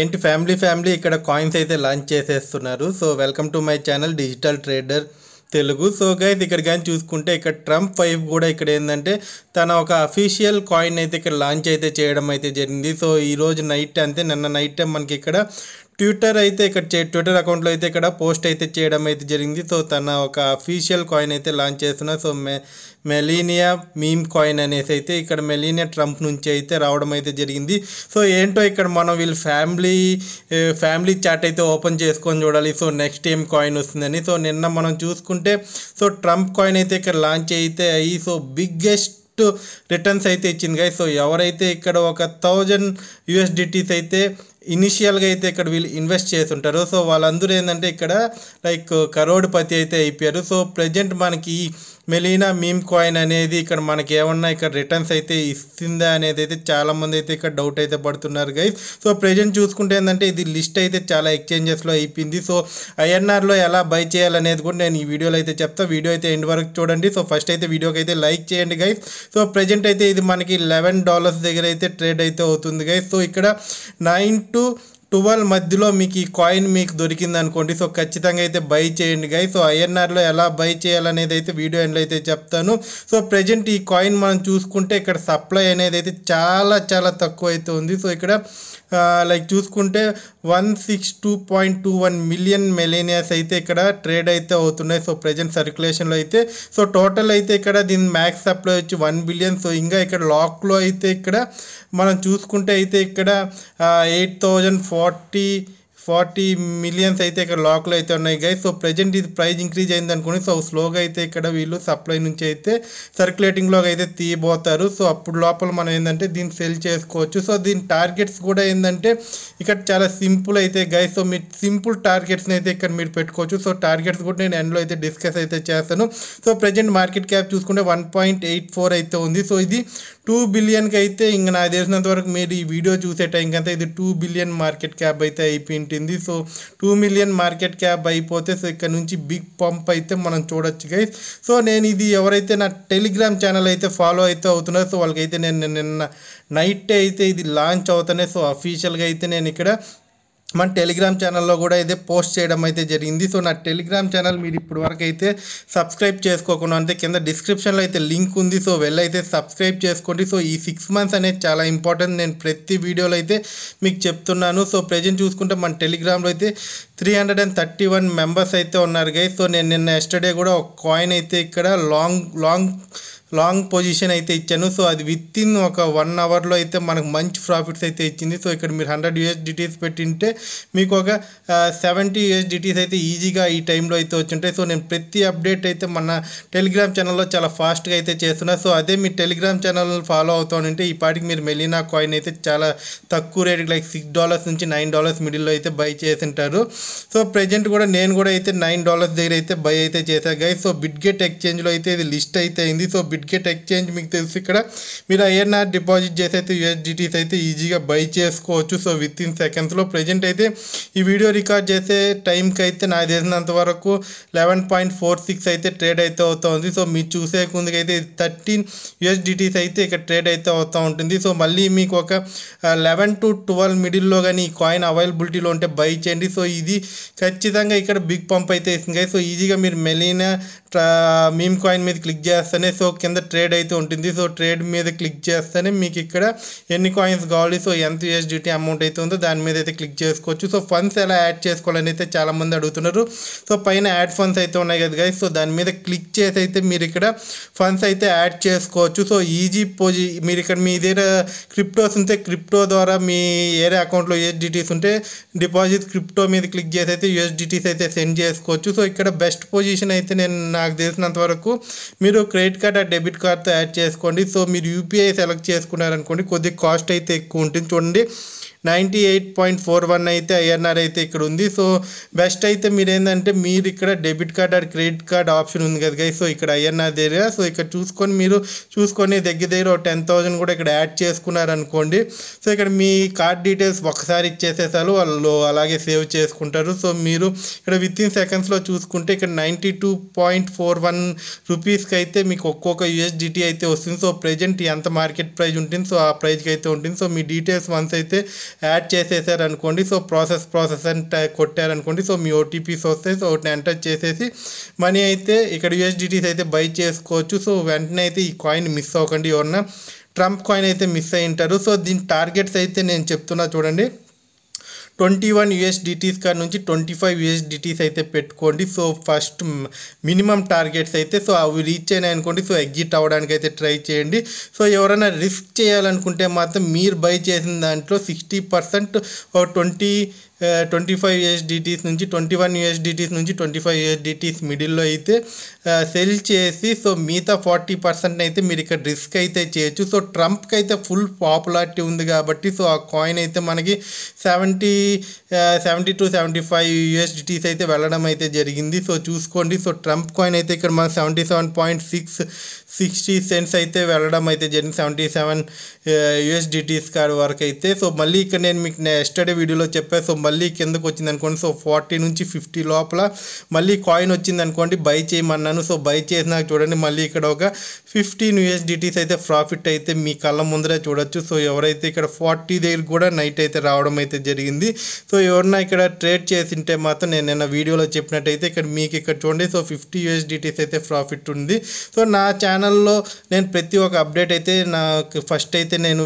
ఏంటి ఫ్యామిలీ ఇక్కడ కాయిన్స్ అయితే లాంచ్ చేసేస్తున్నారు. So welcome to my channel digital trader Telugu. So guys ఇక్కడ కానీ చూసుకుంటే ఇక్కడ ట్రంప్ వైఫ్ కూడా ఇక్కడ ఏంటంటే తన ఒక అఫీషియల్ కాయిన్ అయితే ఇక్కడ లాంచ్ అయితే చేయడం అయితే జరిగింది. సో ఈరోజు నైట్ అంతే నిన్న నైట్ మనకి ఇక్కడ ట్విట్టర్ ట్విట్టర్ అకౌంట్లో అయితే ఇక్కడ పోస్ట్ అయితే చేయడం అయితే జరిగింది. సో తన ఒక అఫీషియల్ కాయిన్ అయితే లాంచ్ చేస్తున్నారు. సో మెలీనియా మీమ్ కాయిన్ అనేసి అయితే ఇక్కడ మెలీనియా ట్రంప్ నుంచి అయితే రావడం అయితే జరిగింది. సో ఏంటో ఇక్కడ మనం వీళ్ళు ఫ్యామిలీ చాట్ అయితే ఓపెన్ చేసుకొని చూడాలి. సో నెక్స్ట్ ఏం కాయిన్ వస్తుందని. సో నిన్న మనం చూసుకుంటే సో ట్రంప్ కాయిన్ అయితే ఇక్కడ లాంచ్ అయితే అయ్యి సో బిగ్గెస్ట్ రిటర్న్స్ అయితే ఇచ్చింది గాయ్. సో ఎవరైతే ఇక్కడ ఒక 1000 USDTs అయితే ఇనిషియల్గా అయితే ఇక్కడ వీళ్ళు ఇన్వెస్ట్ చేస్తుంటారు. సో వాళ్ళందరూ ఏంటంటే ఇక్కడ లైక్ కరోడ్పతి అయితే అయిపోయారు. సో ప్రజెంట్ మనకి ఈ మెలీనా మీమ్ కాయిన్ అనేది ఇక్కడ మనకి ఏమన్నా ఇక్కడ రిటర్న్స్ అయితే ఇస్తుందా అనేది అయితే చాలామంది అయితే ఇక్కడ డౌట్ అయితే పడుతున్నారు గైస్. సో ప్రజెంట్ చూసుకుంటే ఏంటంటే ఇది లిస్ట్ అయితే చాలా ఎక్స్చేంజెస్లో అయిపోయింది. సో INRలో ఎలా బై చేయాలనేది కూడా నేను ఈ వీడియోలో అయితే చెప్తా. వీడియో అయితే ఎండ్ వరకు చూడండి. సో ఫస్ట్ అయితే వీడియోకి అయితే లైక్ చేయండి గైస్. సో ప్రజెంట్ అయితే ఇది మనకి $11 దగ్గర అయితే ట్రేడ్ అయితే అవుతుంది గైస్. సో ఇక్కడ 9 to 12 మధ్యలో మీకు ఈ కాయిన్ మీకు దొరికింది అనుకోండి. సో ఖచ్చితంగా అయితే బై చేయండి గైస్. సో INRలో ఎలా బై చేయాలనేది అయితే వీడియో ఎండ్లో అయితే చెప్తాను. సో ప్రజెంట్ ఈ కాయిన్ మనం చూసుకుంటే ఇక్కడ సప్లై అనేది అయితే చాలా తక్కువ అయితే ఉంది. సో ఇక్కడ లైక్ చూసుకుంటే 162.21 మిలియన్ మెలీనియాస్ అయితే ఇక్కడ ట్రేడ్ అయితే అవుతున్నాయి. సో ప్రజెంట్ సర్క్యులేషన్లో అయితే సో టోటల్ అయితే ఇక్కడ దీని మ్యాక్స్ సప్లై వచ్చి 1 బిలియన్. సో ఇంకా ఇక్కడ లాక్లో అయితే ఇక్కడ మనం చూసుకుంటే అయితే ఇక్కడ 8,040 మిలియన్స్ అయితే ఇక్కడ లాక్లో అయితే ఉన్నాయి గైస్. సో ప్రజెంట్ ఇది ప్రైస్ ఇంక్రీజ్ అయింది అనుకోండి. సో స్లోగా అయితే ఇక్కడ వీళ్ళు సప్లై నుంచి అయితే సర్క్యులేటింగ్లోకి అయితే తీయబోతారు. సో అప్పుడు లోపల మనం ఏంటంటే దీన్ని సెల్ చేసుకోవచ్చు. సో దీని టార్గెట్స్ కూడా ఏంటంటే ఇక్కడ చాలా సింపుల్ అయితే గైస్. సో మీరు సింపుల్ టార్గెట్స్ని అయితే ఇక్కడ మీరు పెట్టుకోవచ్చు. సో టార్గెట్స్ కూడా నేను ఎండ్లో అయితే డిస్కస్ అయితే చేస్తాను. సో ప్రజెంట్ మార్కెట్ క్యాప్ చూసుకుంటే 1.84 అయితే ఉంది. సో ఇది 2 బిలియన్కి అయితే ఇంకా నాకు తెలిసినంత వరకు మీరు ఈ వీడియో చూసే టైంకంతా ఇది 2 బిలియన్ మార్కెట్ క్యాప్ అయితే అయిపోయింది. సో 2 మిలియన్ మార్కెట్ క్యాప్ అయిపోతే సో ఇక్కడ నుంచి బిగ్ పంప్ అయితే మనం చూడొచ్చు గైస్. సో నేను ఇది ఎవరైతే నా టెలిగ్రామ్ ఛానల్ అయితే ఫాలో అయితే అవుతున్నారో సో వాళ్ళకైతే నేను నిన్న నైట్ అయితే ఇది లాంచ్ అవుతానే సో అఫీషియల్గా అయితే నేను ఇక్కడ మన టెలిగ్రామ్ ఛానల్లో కూడా అయితే పోస్ట్ చేయడం అయితే జరిగింది. సో నా టెలిగ్రామ్ ఛానల్ మీరు ఇప్పటి వరకు అయితే సబ్స్క్రైబ్ చేసుకోకుండా అంటే కింద డిస్క్రిప్షన్లో అయితే లింక్ ఉంది. సో వెళ్ళైతే సబ్స్క్రైబ్ చేసుకోండి. సో ఈ 6 months అనేది చాలా ఇంపార్టెంట్. నేను ప్రతి వీడియోలో అయితే మీకు చెప్తున్నాను. సో ప్రజెంట్ చూసుకుంటే మన టెలిగ్రామ్లో అయితే 331 మెంబర్స్ అయితే ఉన్నారు గైస్. సో నేను నిన్న ఎస్టర్డే కూడా ఒక కాయిన్ అయితే ఇక్కడ లాంగ్ పొజిషన్ అయితే ఇచ్చాను. సో అది విత్ ఇన్ ఒక 1 అవర్లో అయితే మనకు మంచి ప్రాఫిట్స్ అయితే ఇచ్చింది. సో ఇక్కడ మీరు 100 USDTs పెట్టింటే మీకు ఒక 70 USDTs అయితే ఈజీగా ఈ టైంలో అయితే వచ్చుంటాయి. సో నేను ప్రతి అప్డేట్ అయితే మన టెలిగ్రామ్ ఛానల్లో చాలా ఫాస్ట్గా అయితే చేస్తున్నా. సో అదే మీ టెలిగ్రామ్ ఛానల్ ఫాలో అవుతానంటే ఈ పాటికి మీరు మెలీనా కాయిన్ అయితే చాలా తక్కువ రేటుకి లైక్ $6 నుంచి $9 మిడిల్లో అయితే బై చేసింటారు. సో ప్రజెంట్ కూడా నేను కూడా అయితే $9 దగ్గర అయితే బై అయితే చేశాను గైస్. సో బిట్గెట్ ఎక్స్చేంజ్లో అయితే ఇది లిస్ట్ అయితే అయింది. సో బిట్గెట్ ఎక్స్చేంజ్ మీకు తెలుసు ఇక్కడ మీరు INR డిపాజిట్ చేసి అయితే USDTs అయితే ఈజీగా బై చేసుకోవచ్చు. సో విత్ ఇన్ సెకండ్స్లో ప్రజెంట్ అయితే ఈ వీడియో రికార్డ్ చేసే టైంకి అయితే నాకు తెలిసినంత వరకు 11.46 అయితే ట్రేడ్ అయితే అవుతూ ఉంది. సో మీరు చూసే ముందుకు అయితే 13 USDTs అయితే ఇక్కడ ట్రేడ్ అయితే అవుతూ ఉంటుంది. సో మళ్ళీ మీకు ఒక 11 to 12 మిడిల్లో కానీ ఈ కాయిన్ అవైలబిలిటీలో ఉంటే బై చేయండి. సో ఇది ఖచ్చితంగా ఇక్కడ బిగ్ పంప్ అయితే ఇస్తుంది. సో ఈజీగా మీరు మెలీనా మీమ్ కాయిన్ మీద క్లిక్ చేస్తేనే సో కింద ట్రేడ్ అయితే ఉంటుంది. సో ట్రేడ్ మీద క్లిక్ చేస్తేనే మీకు ఇక్కడ ఎన్ని కాయిన్స్ కావాలి సో ఎంత USDT అమౌంట్ అయితే ఉందో దాని మీద అయితే క్లిక్ చేసుకోవచ్చు. సో ఫండ్స్ ఎలా యాడ్ చేసుకోవాలని అయితే చాలామంది అడుగుతున్నారు. సో పైన యాడ్ ఫండ్స్ అయితే ఉన్నాయి కదా గైస్. సో దాని మీద క్లిక్ చేసి అయితే మీరు ఇక్కడ ఫండ్స్ అయితే యాడ్ చేసుకోవచ్చు. సో ఈజీ మీరు ఇక్కడ మీ దగ్గర క్రిప్టోస్ ఉంటే క్రిప్టో ద్వారా మీ ఏరే అకౌంట్లో USDTs ఉంటే డిపాజిట్ క్రిప్టో మీద క్లిక్ చేసి అయితే USDTs అయితే సెండ్ చేసుకోవచ్చు. సో ఇక్కడ బెస్ట్ పొజిషన్ అయితే నాకు తెలిసినంత వరకు మీరు క్రెడిట్ కార్డ్ డెబిట్ కార్డ్తో యాడ్ చేసుకోండి. సో మీరు UPI సెలెక్ట్ చేసుకున్నారనుకోండి కొద్దిగా కాస్ట్ అయితే ఎక్కువ ఉంటుంది. చూడండి 98.41 అయితే INR అయితే ఇక్కడ ఉంది. సో బెస్ట్ అయితే మీరు ఏంటంటే మీరు ఇక్కడ debit card and credit card option ఉంది కదా గైస్. సో ఇక్కడ INR దగ్గర సో ఇక్కడ చూసుకొని దగ్గర 10,000 కూడా ఇక్కడ యాడ్ చేసుకున్నారనుకోండి. సో ఇక్కడ మీ కార్డ్ డీటెయిల్స్ ఒకసారి ఇచ్చేసేసారు వాళ్ళు అలాగే సేవ్ చేసుకుంటారు. సో మీరు ఇక్కడ విత్ ఇన్ సెకండ్స్లో చూసుకుంటే ఇక్కడ 92.41 రూపీస్కి అయితే మీకు ఒక్కొక్క USDT అయితే వస్తుంది. సో ప్రజెంట్ ఎంత మార్కెట్ ప్రైస్ ఉంటుంది సో ఆ ప్రైస్కి అయితే ఉంటుంది. సో మీ డీటెయిల్స్ వన్స్ అయితే యాడ్ చేసేసారు అనుకోండి, సో ప్రాసెస్ అని కొట్టారనుకోండి, సో మీ ఓటీపీస్ వస్తాయి. సో ఒకటి ఎంటర్ చేసేసి మనీ అయితే ఇక్కడ యూఎస్డిటీస్ అయితే బై చేసుకోవచ్చు. సో వెంటనే అయితే ఈ కాయిన్ మిస్ అవ్వకండి. ఎవరన్నా ట్రంప్ కాయిన్ అయితే మిస్ అయి ఉంటారు. సో దీని టార్గెట్స్ అయితే నేను చెప్తున్నా చూడండి. 21 యూఎస్డిటీస్ కాడ నుంచి 25 యూఎస్డిటీస్ అయితే పెట్టుకోండి. సో ఫస్ట్ మినిమం టార్గెట్స్ అయితే సో అవి రీచ్ అయినాయి అనుకోండి, సో ఎగ్జిట్ అవ్వడానికి అయితే ట్రై చేయండి. సో ఎవరైనా రిస్క్ చేయాలనుకుంటే మాత్రం మీరు బై చేసిన దాంట్లో 60% 25 యూఎస్డిటీస్ నుంచి 21 యూఎస్డిటీస్ నుంచి 25 యూఎస్డిటీస్ మిడిల్లో అయితే సెల్ చేసి సో మిగతా 40% అయితే మీరు ఇక్కడ రిస్క్ అయితే చేయొచ్చు. సో ట్రంప్కి అయితే ఫుల్ పాపులారిటీ ఉంది కాబట్టి సో ఆ కాయిన్ అయితే మనకి 70 to 75 యూఎస్డిటీస్ అయితే వెళ్ళడం అయితే జరిగింది. సో చూసుకోండి. సో ట్రంప్ కాయిన్ అయితే ఇక్కడ మనకు 77.60 సెంట్స్ అయితే వెళ్ళడం అయితే జరిగింది, 77 యూఎస్డిటీస్ కాడ వరకు అయితే. సో మళ్ళీ ఇక్కడ నేను మీకు ఎస్టర్డే వీడియోలో చెప్పాను. సో మళ్ళీ కిందకు వచ్చింది అనుకోండి, సో 40 నుంచి 50 లోపల మళ్ళీ కాయిన్ వచ్చింది అనుకోండి, బై చేయమన్నాను. సో బై చేసినాక చూడండి మళ్ళీ ఇక్కడ ఒక 15 యూఎస్డిటీస్ అయితే ప్రాఫిట్ అయితే మీ కళ్ళ ముందరే చూడొచ్చు. సో ఎవరైతే ఇక్కడ 40 దగ్గర కూడా నైట్ అయితే రావడం అయితే జరిగింది. సో ఎవరన్నా ఇక్కడ ట్రేడ్ చేసింటే మాత్రం నేను నిన్న వీడియోలో చెప్పినట్టయితే ఇక్కడ మీకు ఇక్కడ చూడండి, సో 50 యూఎస్డిటీస్ అయితే ప్రాఫిట్ ఉంది. సో నా ఛానల్లో నేను ప్రతి ఒక్క అప్డేట్ అయితే నాకు ఫస్ట్ అయితే నేను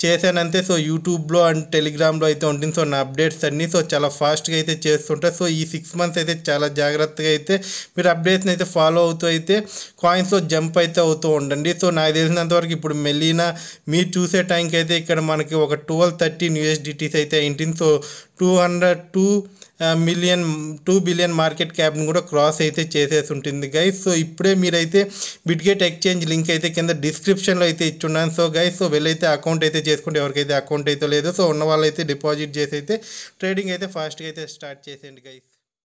చేశానంతే. సో యూట్యూబ్లో అండ్ టెలిగ్రామ్లో అయితే ఉంటుంది. సో నా అప్డేట్స్ అన్నీ సో చాలా ఫాస్ట్గా అయితే చేస్తుంటారు. సో ఈ 6 months అయితే చాలా జాగ్రత్తగా అయితే మీరు అప్డేట్స్ని అయితే ఫాలో అవుతూ అయితే కాయిన్స్లో జంప్ అయితే అవుతూ ఉండండి. సో నాకు తెలిసినంతవరకు ఇప్పుడు మెల్లినా మీరు చూసే టైంకి అయితే ఇక్కడ మనకి ఒక 12-13 యూఎస్డిటీస్ అయితే అయింటుంది. సో 2 బిలియన్ మార్కెట్ క్యాప్ని కూడా క్రాస్ అయితే చేసేసి ఉంటుంది గైస్. సో ఇప్పుడే మీరైతే బిట్గెట్ ఎక్స్చేంజ్ లింక్ అయితే కింద డిస్క్రిప్షన్లో అయితే ఇచ్చున్నాను. సో గైస్ సో వెళ్ళైతే అకౌంట్ అయితే చేసుకుంటే ఎవరికైతే అకౌంట్ అయితే లేదో సో ఉన్న వాళ్ళైతే డిపాజిట్ చేసి అయితే ట్రేడింగ్ అయితే ఫాస్ట్గా అయితే స్టార్ట్ చేసేయండి గైస్.